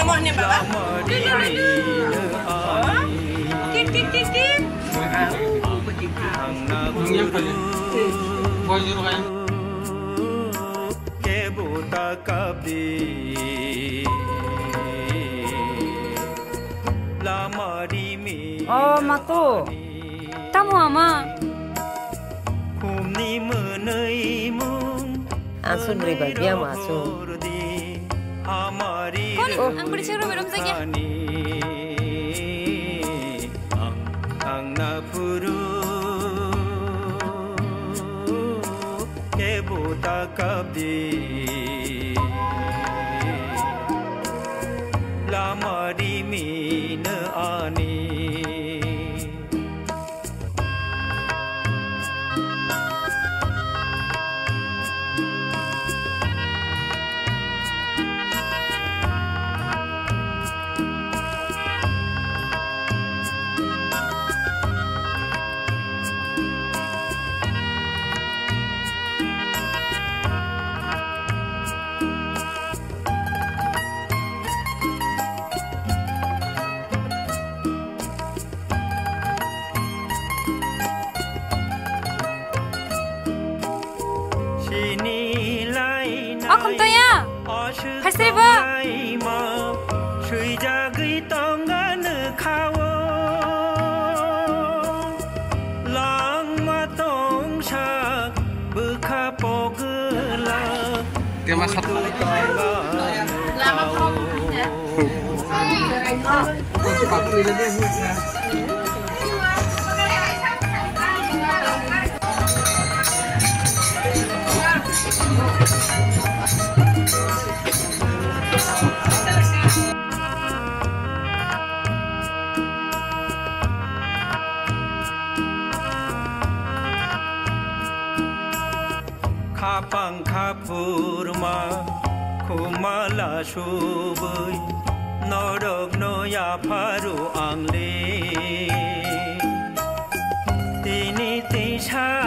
semuanya Bapak. Tik tik tik tik. Oh, Mako. Tamu ama. Asun riba biar masuk. Oh, ang bercakap belum saja. Kom to ya. Hasri ba? Tema satu. Lama kok. Kapang kapurma kumala shubai nodok noya paru angle tini tisha